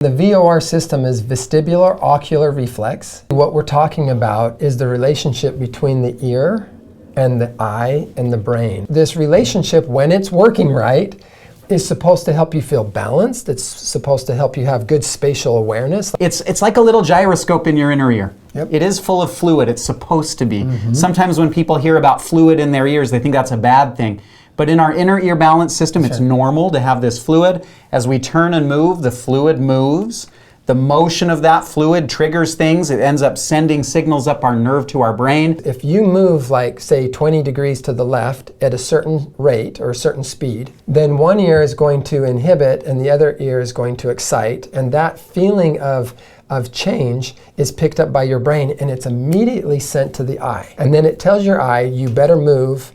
The VOR system is vestibular ocular reflex. What we're talking about is the relationship between the ear and the eye and the brain. This relationship, when it's working right, is supposed to help you feel balanced. It's supposed to help you have good spatial awareness. It's like a little gyroscope in your inner ear. Yep. It is full of fluid. It's supposed to be. Sometimes when people hear about fluid in their ears, they think that's a bad thing. But in our inner ear balance system, it's normal to have this fluid. As we turn and move, the fluid moves. The motion of that fluid triggers things. It ends up sending signals up our nerve to our brain. If you move like, say, 20 degrees to the left at a certain rate or a certain speed, then one ear is going to inhibit and the other ear is going to excite. And that feeling of change is picked up by your brain and it's immediately sent to the eye. And then it tells your eye, you better move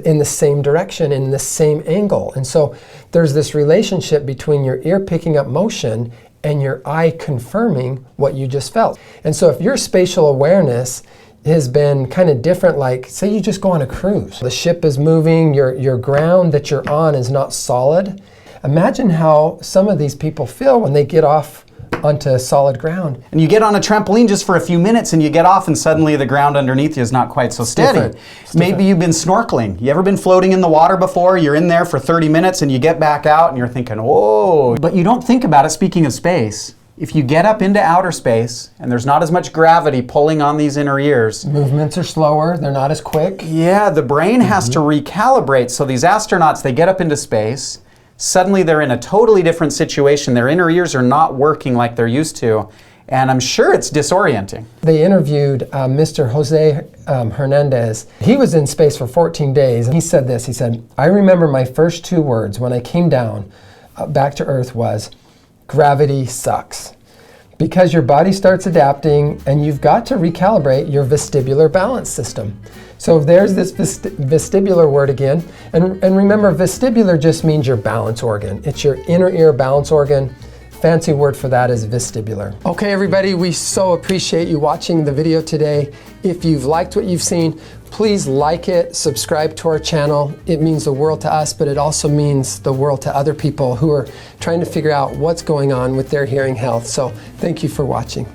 in the same direction, in the same angle. And so there's this relationship between your ear picking up motion and your eye confirming what you just felt. And so if your spatial awareness has been kind of different, like say you just go on a cruise, the ship is moving, your ground that you're on is not solid. Imagine how some of these people feel when they get off onto solid ground. And you get on a trampoline just for a few minutes and you get off and suddenly the ground underneath you is not quite so steady. Maybe you've been snorkeling. You ever been floating in the water before? You're in there for 30 minutes and you get back out and you're thinking, whoa. But you don't think about it, speaking of space. If you get up into outer space and there's not as much gravity pulling on these inner ears. Movements are slower, they're not as quick. Yeah, the brain has to recalibrate. So these astronauts, they get up into space. Suddenly they're in a totally different situation. Their inner ears are not working like they're used to. And I'm sure it's disorienting. They interviewed Mr. José Hernández. He was in space for 14 days. And he said this, he said, I remember my first 2 words when I came down back to Earth was, gravity sucks. Because your body starts adapting and you've got to recalibrate your vestibular balance system. So there's this vestibular word again. And remember, vestibular just means your balance organ. It's your inner ear balance organ. Fancy word for that is vestibular. Okay, everybody, we so appreciate you watching the video today. If you've liked what you've seen, please like it, subscribe to our channel. It means the world to us, but it also means the world to other people who are trying to figure out what's going on with their hearing health. So thank you for watching.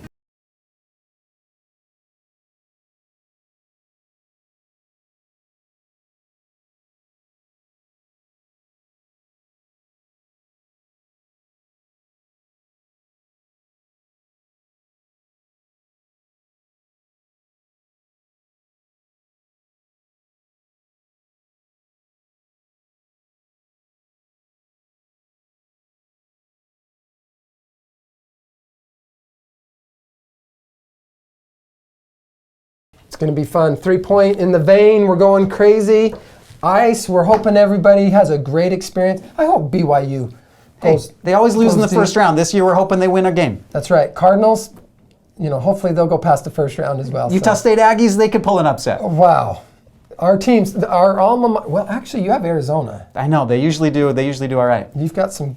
It's going to be fun. 3-point in the vein. We're going crazy. Ice. We're hoping everybody has a great experience. I hope BYU goes. Hey, they always lose in the first round. This year we're hoping they win a game. That's right. Cardinals, hopefully they'll go past the first round as well. Utah State Aggies, they could pull an upset. Wow. Our teams, our alma, well, actually you have Arizona. I know, they usually do all right. You've got some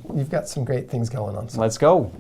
great things going on. So. Let's go.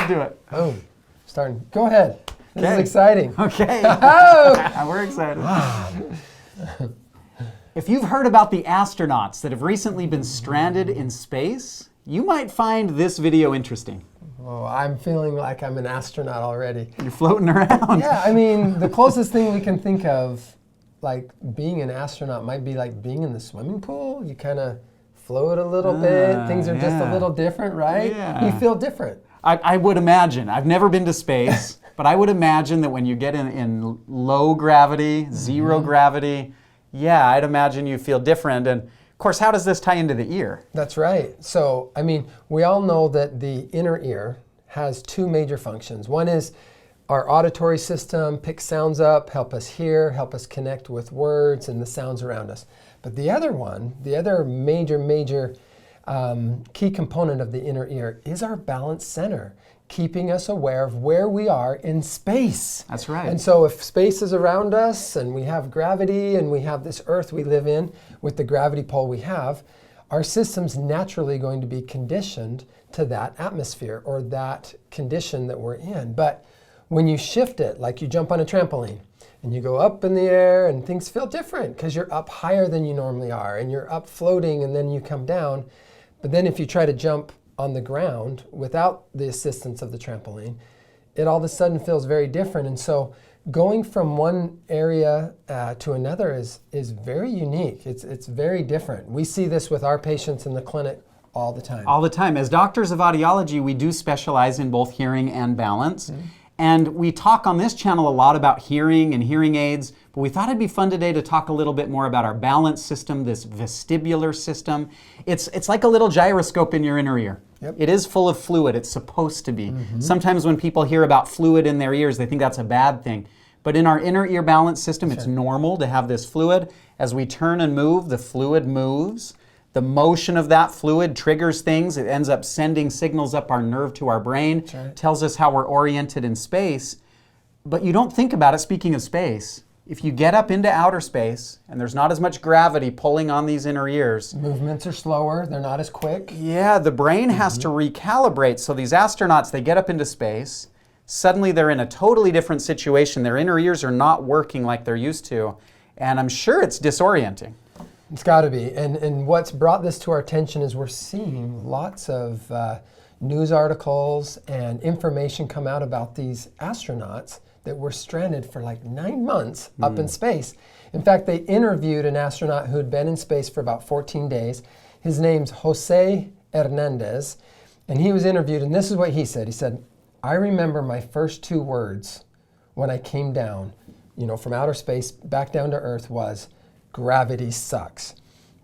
Let's do it. Oh, starting. Go ahead. This is Okay. exciting. Okay. Oh! We're excited. If you've heard about the astronauts that have recently been stranded in space, you might find this video interesting. Oh, I'm feeling like I'm an astronaut already. You're floating around. Yeah, I mean, the closest thing we can think of, like being an astronaut, might be like being in the swimming pool. You kind of float a little bit. Things are just a little different, right? Yeah. You feel different. I would imagine. I've never been to space, but I would imagine that when you get in low gravity, zero gravity, yeah, I'd imagine you feel different. And of course, how does this tie into the ear? That's right. So, I mean, we all know that the inner ear has two major functions. One is our auditory system, pick sounds up, help us hear, help us connect with words and the sounds around us. But the other one, the other major key component of the inner ear is our balance center, keeping us aware of where we are in space. That's right. And so if space is around us and we have gravity and we have this earth we live in with the gravity pole we have, our system's naturally going to be conditioned to that atmosphere or that condition that we're in. But when you shift it, like you jump on a trampoline and you go up in the air and things feel different because you're up higher than you normally are and you're up floating and then you come down. But then if you try to jump on the ground without the assistance of the trampoline, it all of a sudden feels very different. And so going from one area to another is very unique. It's very different. We see this with our patients in the clinic all the time. All the time. As doctors of audiology, we do specialize in both hearing and balance. And we talk on this channel a lot about hearing and hearing aids, but we thought it'd be fun today to talk a little bit more about our balance system, this vestibular system. It's like a little gyroscope in your inner ear. Yep. It is full of fluid. It's supposed to be. Sometimes when people hear about fluid in their ears, they think that's a bad thing. But in our inner ear balance system, it's normal to have this fluid. As we turn and move, the fluid moves. The motion of that fluid triggers things. It ends up sending signals up our nerve to our brain, tells us how we're oriented in space. But you don't think about it, speaking of space, if you get up into outer space and there's not as much gravity pulling on these inner ears. Movements are slower, they're not as quick. Yeah, the brain has to recalibrate. So these astronauts, they get up into space, suddenly they're in a totally different situation. Their inner ears are not working like they're used to. And I'm sure it's disorienting. It's got to be. And what's brought this to our attention is we're seeing lots of news articles and information come out about these astronauts that were stranded for like 9 months up in space. In fact, they interviewed an astronaut who had been in space for about 14 days. His name's José Hernández, and he was interviewed, and this is what he said. He said, "I remember my first 2 words when I came down, from outer space back down to Earth was, gravity sucks."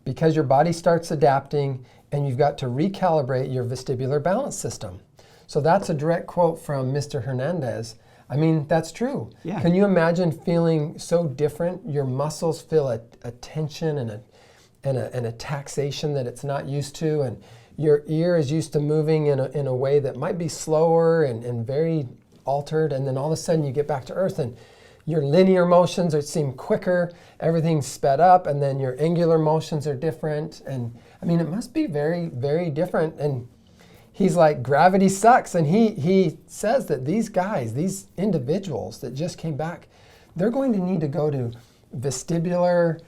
Because your body starts adapting and you've got to recalibrate your vestibular balance system. So that's a direct quote from Mr. Hernandez. I mean, that's true. Yeah. Can you imagine feeling so different? Your muscles feel a tension and a taxation that it's not used to, and your ear is used to moving in a way that might be slower and very altered, and then all of a sudden you get back to Earth and your linear motions seem quicker, everything's sped up, and then your angular motions are different. And I mean, it must be very, very different. And he's like, gravity sucks. And he says that these guys, these individuals that just came back, they're going to need to go to vestibular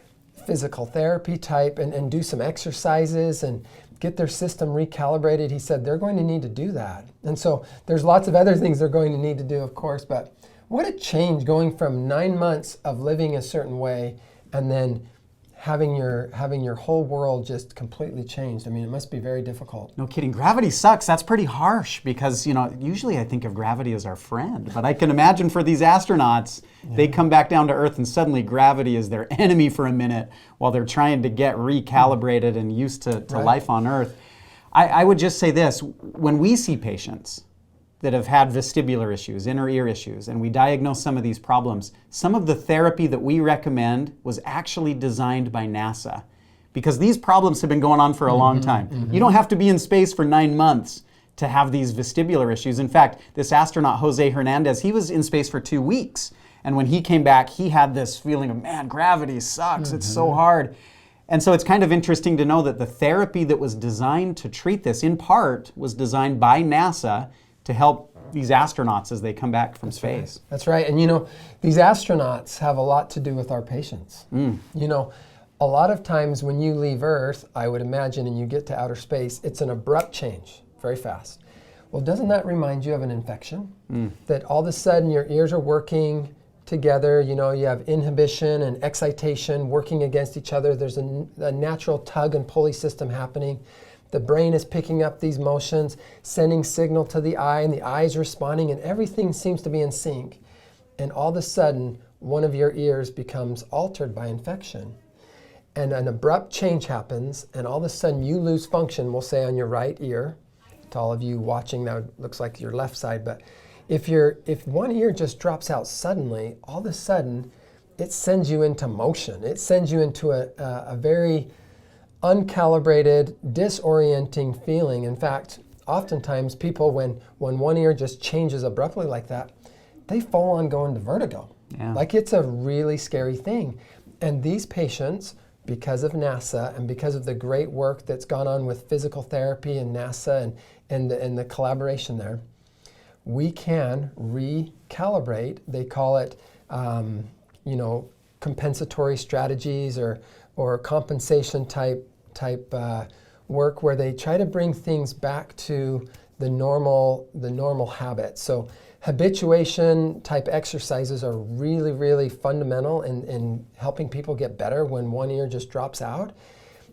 physical therapy type and do some exercises and get their system recalibrated. He said they're going to need to do that. And so there's lots of other things they're going to need to do, of course, but what a change going from 9 months of living a certain way and then having your whole world just completely changed. I mean, it must be very difficult. No kidding. Gravity sucks. That's pretty harsh because, usually I think of gravity as our friend. But I can imagine for these astronauts, they come back down to Earth and suddenly gravity is their enemy for a minute while they're trying to get recalibrated and used to life on Earth. I would just say this. When we see patients that have had vestibular issues, inner ear issues, and we diagnose some of these problems, some of the therapy that we recommend was actually designed by NASA because these problems have been going on for a long time. You don't have to be in space for 9 months to have these vestibular issues. In fact, this astronaut, José Hernández, he was in space for 2 weeks. And when he came back, he had this feeling of, man, gravity sucks, it's so hard. And so it's kind of interesting to know that the therapy that was designed to treat this, in part, was designed by NASA to help these astronauts as they come back from space. Right. That's right. And you know, these astronauts have a lot to do with our patience. You know, a lot of times when you leave Earth, I would imagine, and you get to outer space, it's an abrupt change, very fast. Well, doesn't that remind you of an infection? That all of a sudden your ears are working together, you know, you have inhibition and excitation working against each other. There's a natural tug and pulley system happening. The brain is picking up these motions, sending signal to the eye, and the eye is responding, and everything seems to be in sync. And all of a sudden, one of your ears becomes altered by infection. And an abrupt change happens, and all of a sudden you lose function, we'll say on your right ear. To all of you watching, that looks like your left side, but if one ear just drops out suddenly, all of a sudden it sends you into motion. It sends you into a very uncalibrated, disorienting feeling. In fact, oftentimes people, when one ear just changes abruptly like that, they fall on go into vertigo. Yeah. Like it's a really scary thing. And these patients, because of NASA and because of the great work that's gone on with physical therapy and NASA and the collaboration there, we can recalibrate. They call it, you know, compensatory strategies or compensation type work, where they try to bring things back to the normal habits. So habituation type exercises are really, really fundamental in helping people get better when one ear just drops out.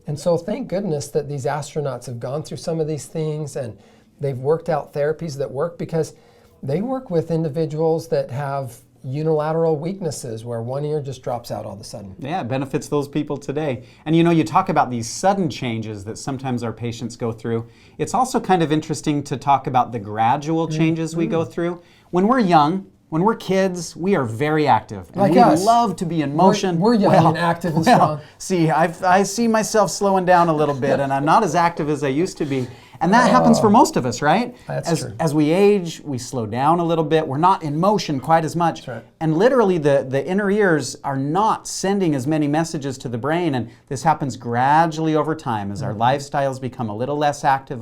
And so thank goodness that these astronauts have gone through some of these things and they've worked out therapies that work, because they work with individuals that have unilateral weaknesses where one ear just drops out all of a sudden. Yeah, it benefits those people today. And you know, you talk about these sudden changes that sometimes our patients go through. It's also kind of interesting to talk about the gradual changes we go through. When we're young, when we're kids, we are very active. And like we us. love to be in motion. We're young and active and strong. See, I see myself slowing down a little bit, and I'm not as active as I used to be. And that happens for most of us, right? That's true. As we age, we slow down a little bit. We're not in motion quite as much. That's right. And literally the inner ears are not sending as many messages to the brain. And this happens gradually over time as our lifestyles become a little less active.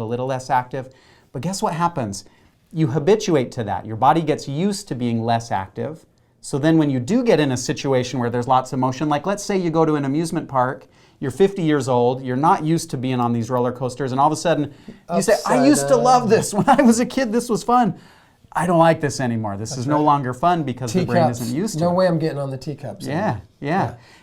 But guess what happens? You habituate to that. Your body gets used to being less active. So then when you do get in a situation where there's lots of motion, like let's say you go to an amusement park, you're 50 years old, you're not used to being on these roller coasters, and all of a sudden you say, I used to love this. When I was a kid, this was fun. I don't like this anymore. This is no longer fun because the brain isn't used to it. No way I'm getting on the teacups. Yeah.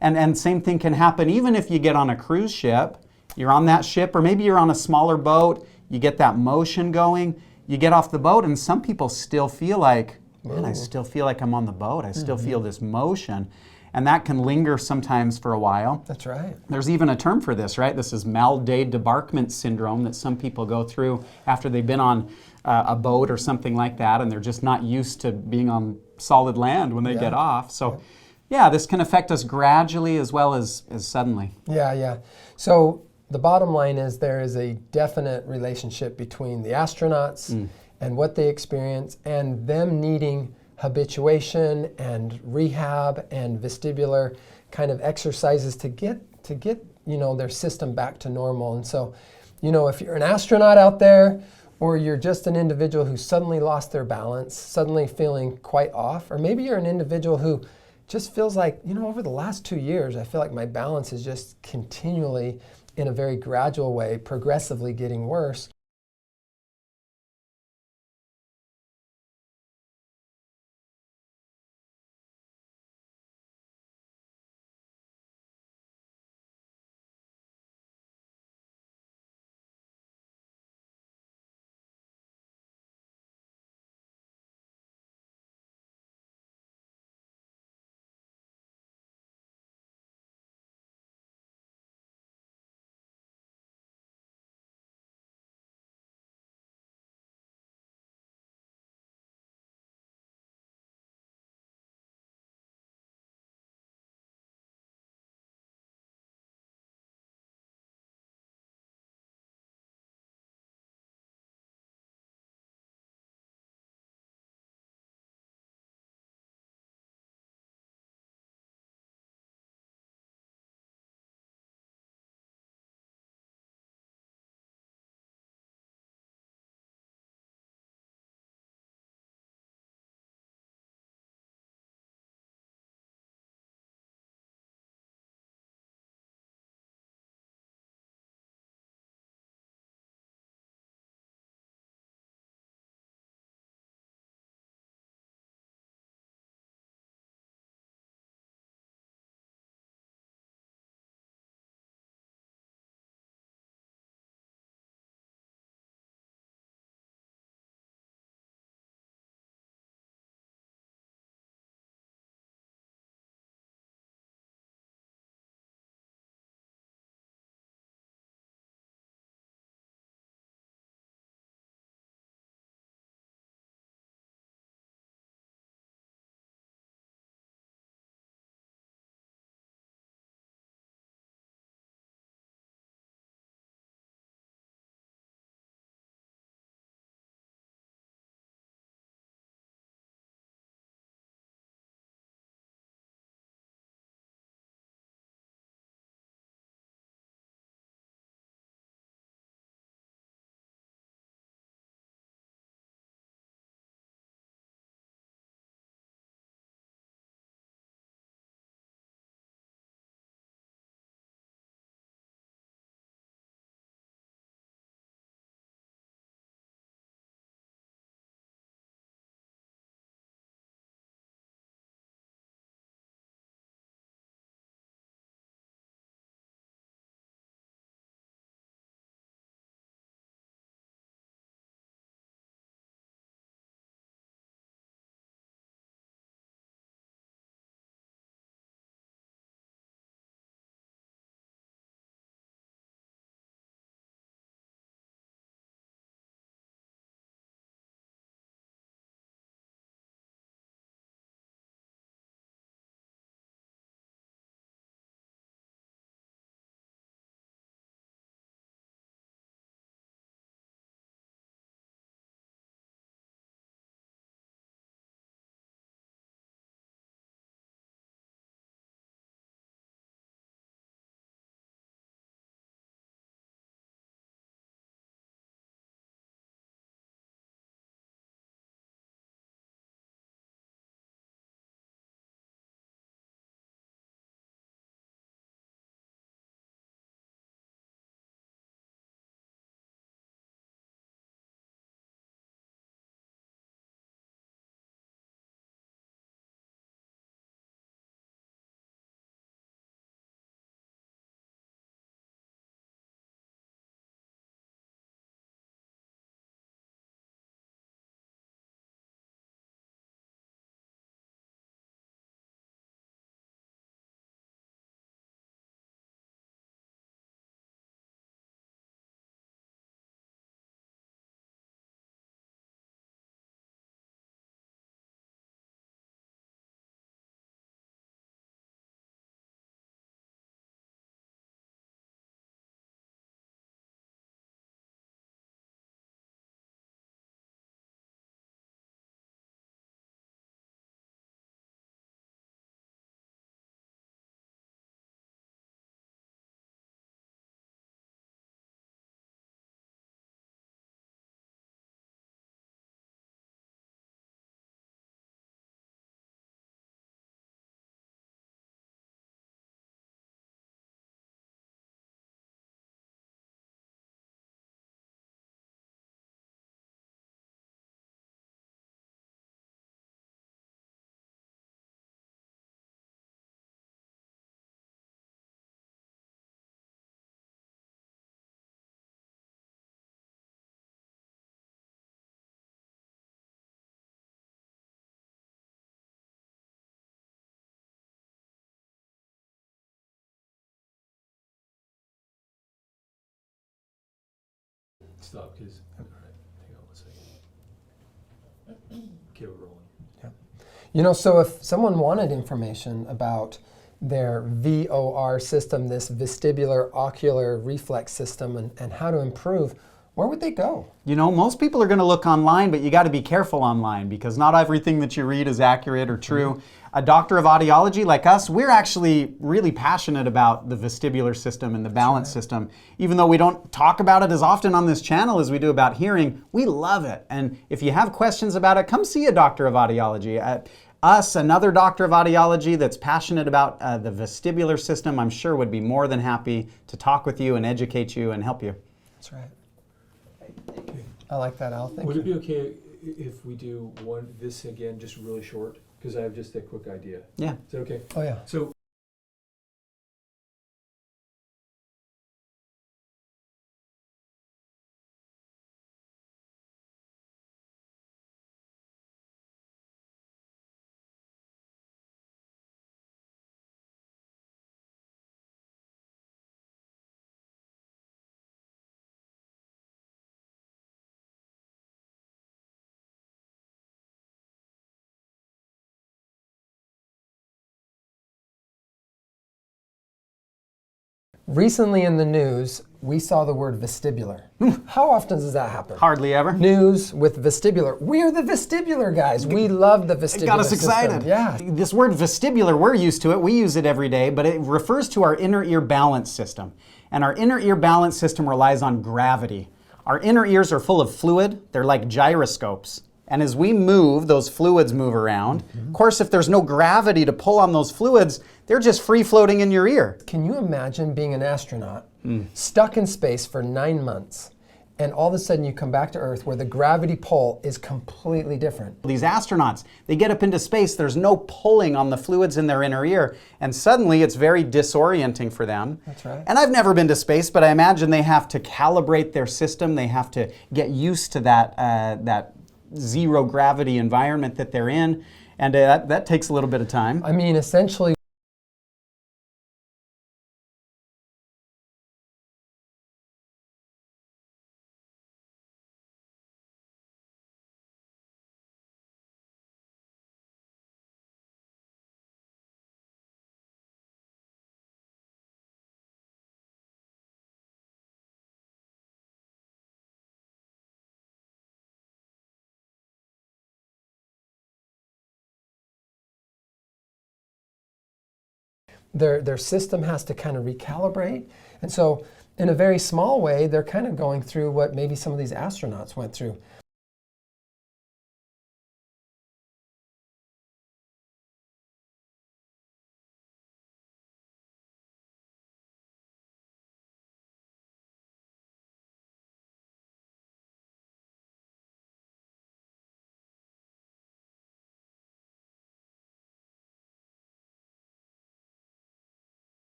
And same thing can happen even if you get on a cruise ship. You're on that ship, or maybe you're on a smaller boat, you get that motion going, you get off the boat, and some people still feel like, man, I still feel like I'm on the boat. I still feel this motion. And that can linger sometimes for a while. That's right. There's even a term for this, right? This is mal-day debarkment syndrome that some people go through after they've been on a boat or something like that, and they're just not used to being on solid land when they get off. So yeah, this can affect us gradually as well as suddenly. Yeah. So the bottom line is there is a definite relationship between the astronauts and what they experience and them needing habituation and rehab and vestibular kind of exercises to get you know, their system back to normal. And so, you know, if you're an astronaut out there, or you're just an individual who suddenly lost their balance, suddenly feeling quite off, or maybe you're an individual who just feels like, you know, over the last 2 years, I feel like my balance is just continually, in a very gradual way, progressively getting worse. Stop, because, all right, hang on 1 second. Okay, we're rolling. Yeah. You know, so if someone wanted information about their VOR system, this vestibular ocular reflex system, and how to improve, where would they go? You know, most people are going to look online, but you got to be careful online because not everything that you read is accurate or true. Mm-hmm. A doctor of audiology like us, we're actually really passionate about the vestibular system and the balance system. Even though we don't talk about it as often on this channel as we do about hearing, we love it. And if you have questions about it, come see a doctor of audiology. Us, another doctor of audiology that's passionate about the vestibular system, I'm sure would be more than happy to talk with you and educate you and help you. That's right. I like that, Al. Thank Would you. it be okay if we do this again, just really short? Because I have just a quick idea. Yeah. Is that okay? Oh, yeah. So Recently in the news, we saw the word vestibular. How often does that happen? Hardly ever. News with vestibular. We're the vestibular guys. We love the vestibular. It got us system. excited. Yeah. This word vestibular, we're used to it. We use it every day, but it refers to our inner ear balance system. And our inner ear balance system relies on gravity. Our inner ears are full of fluid. They're like gyroscopes. And as we move, those fluids move around. Of course, if there's no gravity to pull on those fluids, they're just free floating in your ear. Can you imagine being an astronaut, stuck in space for 9 months, and all of a sudden you come back to Earth where the gravity pull is completely different? These astronauts, they get up into space, there's no pulling on the fluids in their inner ear, and suddenly it's very disorienting for them. That's right. And I've never been to space, but I imagine they have to calibrate their system, they have to get used to that zero gravity environment that they're in, and that takes a little bit of time. I mean, essentially, their system has to kind of recalibrate. And so in a very small way, they're kind of going through what maybe some of these astronauts went through.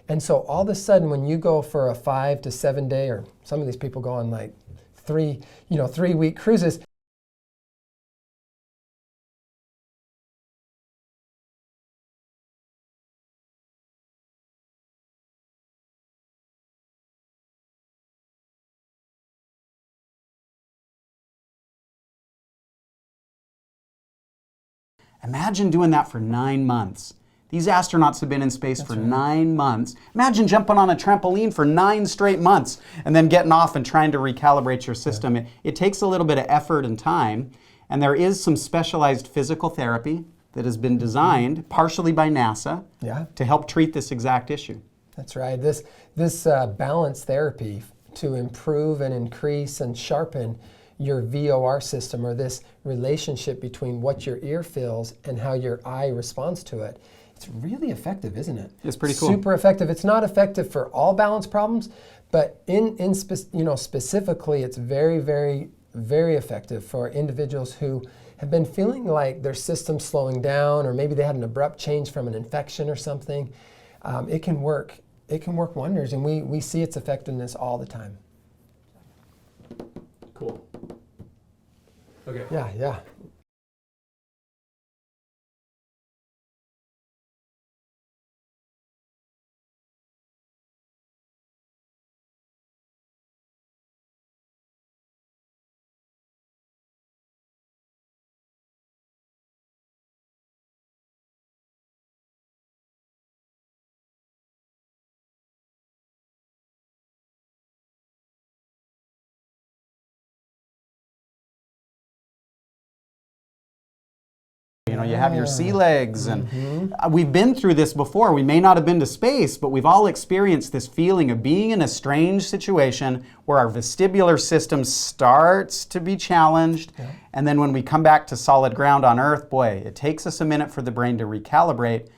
And so all of a sudden, when you go for a 5 to 7 day, or some of these people go on like 3-week cruises, Imagine doing that for 9 months. These astronauts have been in space for 9 months. Imagine jumping on a trampoline for 9 straight months and then getting off and trying to recalibrate your system. It takes a little bit of effort and time, and there is some specialized physical therapy that has been designed partially by NASA to help treat this exact issue. That's right. This balance therapy to improve and increase and sharpen your VOR system, or this relationship between what your ear feels and how your eye responds to it. It's really effective, isn't it? It's pretty cool. Super effective. It's not effective for all balance problems, but specifically, it's very, very, very effective for individuals who have been feeling like their system's slowing down, or maybe they had an abrupt change from an infection or something. It can work. It can work wonders, and we see its effectiveness all the time. Cool. Okay. Yeah. You know, you have your sea legs, and we've been through this before. We may not have been to space, but we've all experienced this feeling of being in a strange situation where our vestibular system starts to be challenged. Yeah. And then when we come back to solid ground on Earth, boy, it takes us a minute for the brain to recalibrate.